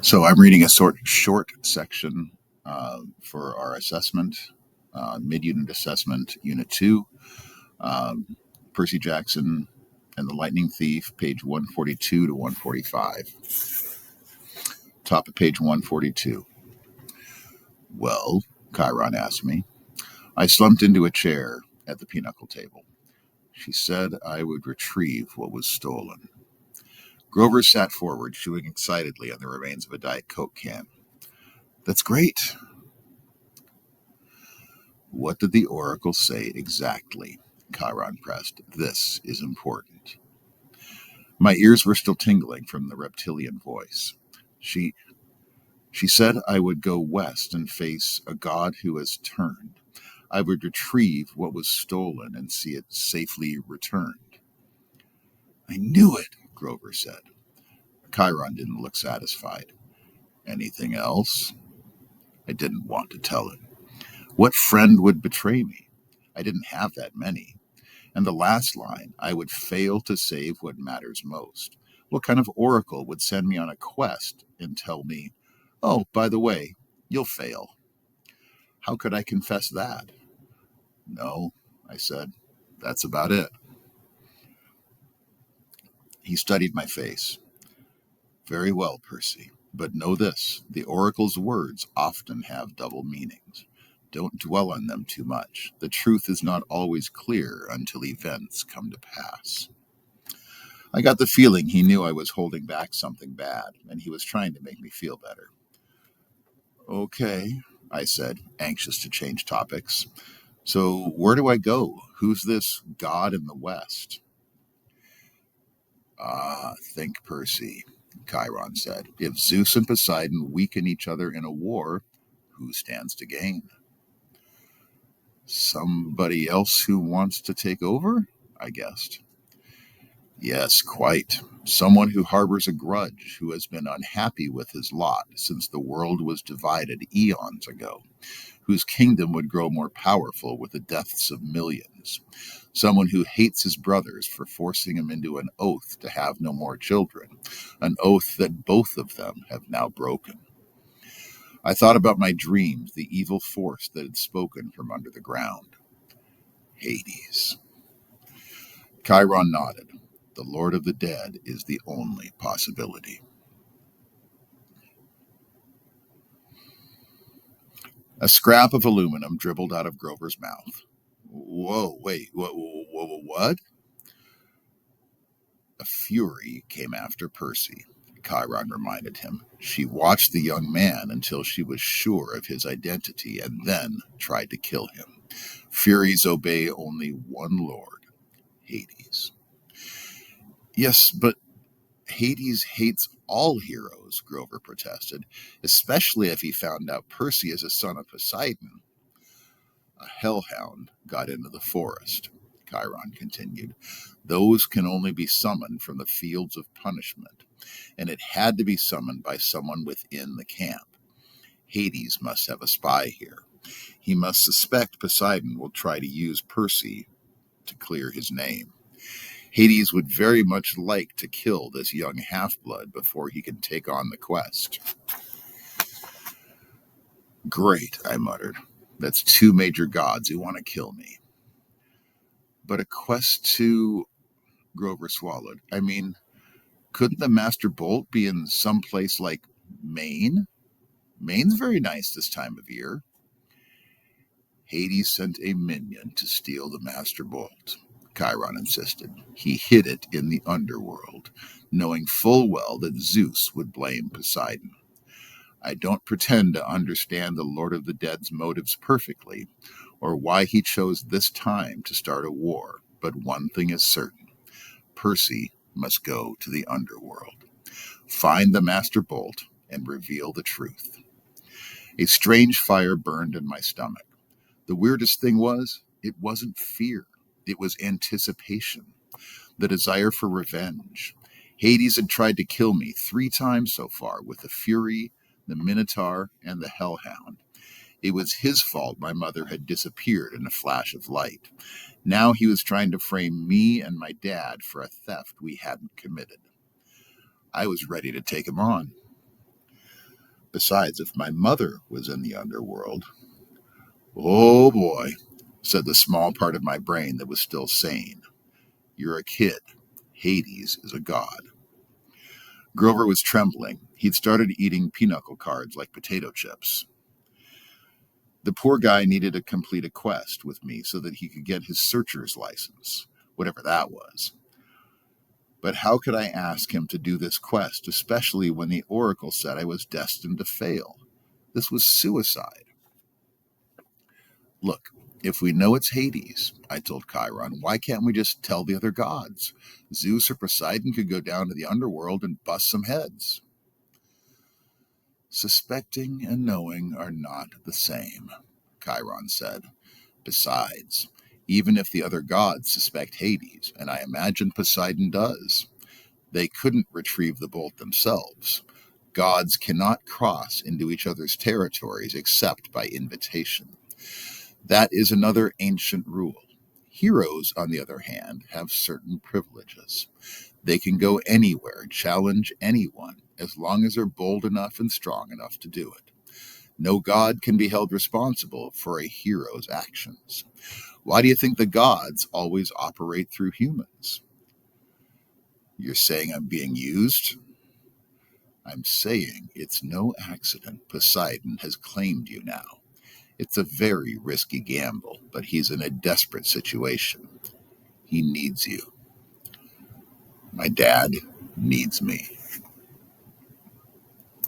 So I'm reading a short section for our assessment, Mid Unit Assessment, Unit 2, um, Percy Jackson and the Lightning Thief, page 142 to 145. Top of page 142. Well, Chiron asked me. I slumped into a chair at the pinochle table. She said I would retrieve what was stolen. Grover sat forward, chewing excitedly on the remains of a Diet Coke can. That's great. What did the oracle say exactly? Chiron pressed. This is important. My ears were still tingling from the reptilian voice. She said I would go west and face a god who has turned. I would retrieve what was stolen and see it safely returned. I knew it, Grover said. Chiron didn't look satisfied. Anything else? I didn't want to tell him. What friend would betray me? I didn't have that many. And the last line, I would fail to save what matters most. What kind of oracle would send me on a quest and tell me, oh, by the way, you'll fail? How could I confess that? No, I said, that's about it. He studied my face. Very well, Percy, but know this, the oracle's words often have double meanings. Don't dwell on them too much. The truth is not always clear until events come to pass. I got the feeling he knew I was holding back something bad, and he was trying to make me feel better. Okay, I said, anxious to change topics. So where do I go? Who's this god in the West? Think, Percy, Chiron said. If Zeus and Poseidon weaken each other in a war, who stands to gain? Somebody else who wants to take over? I guessed. Yes, quite. Someone who harbors a grudge, who has been unhappy with his lot since the world was divided eons ago, whose kingdom would grow more powerful with the deaths of millions. Someone who hates his brothers for forcing him into an oath to have no more children, an oath that both of them have now broken. I thought about my dreams, the evil force that had spoken from under the ground. Hades. Chiron nodded. The Lord of the Dead is the only possibility. A scrap of aluminum dribbled out of Grover's mouth. Whoa, wait, what? A fury came after Percy, Chiron reminded him. She watched the young man until she was sure of his identity and then tried to kill him. Furies obey only one lord, Hades. Yes, but Hades hates all heroes, Grover protested, especially if he found out Percy is a son of Poseidon. A hellhound got into the forest, Chiron continued. Those can only be summoned from the fields of punishment, and it had to be summoned by someone within the camp. Hades must have a spy here. He must suspect Poseidon will try to use Percy to clear his name. Hades would very much like to kill this young half-blood before he can take on the quest. Great, I muttered. That's two major gods who want to kill me. But a quest to... Grover swallowed. I mean, couldn't the Master Bolt be in some place like Maine? Maine's very nice this time of year. Hades sent a minion to steal the Master Bolt, Chiron insisted. He hid it in the underworld, knowing full well that Zeus would blame Poseidon. I don't pretend to understand the Lord of the Dead's motives perfectly, or why he chose this time to start a war, but one thing is certain. Percy must go to the underworld, find the Master Bolt, and reveal the truth. A strange fire burned in my stomach. The weirdest thing was, it wasn't fear. It was anticipation, the desire for revenge. Hades had tried to kill me 3 times so far with the Fury, the Minotaur, and the Hellhound. It was his fault my mother had disappeared in a flash of light. Now he was trying to frame me and my dad for a theft we hadn't committed. I was ready to take him on. Besides, if my mother was in the underworld, oh boy, said the small part of my brain that was still sane. You're a kid. Hades is a god. Grover was trembling. He'd started eating pinochle cards like potato chips. The poor guy needed to complete a quest with me so that he could get his searcher's license, whatever that was. But how could I ask him to do this quest, especially when the oracle said I was destined to fail? This was suicide. Look, if we know it's Hades, I told Chiron, why can't we just tell the other gods? Zeus or Poseidon could go down to the underworld and bust some heads. Suspecting and knowing are not the same, Chiron said. Besides, even if the other gods suspect Hades, and I imagine Poseidon does, they couldn't retrieve the bolt themselves. Gods cannot cross into each other's territories except by invitation. That is another ancient rule. Heroes, on the other hand, have certain privileges. They can go anywhere, challenge anyone, as long as they're bold enough and strong enough to do it. No god can be held responsible for a hero's actions. Why do you think the gods always operate through humans? You're saying I'm being used? I'm saying it's no accident Poseidon has claimed you now. It's a very risky gamble, but he's in a desperate situation. He needs you. My dad needs me.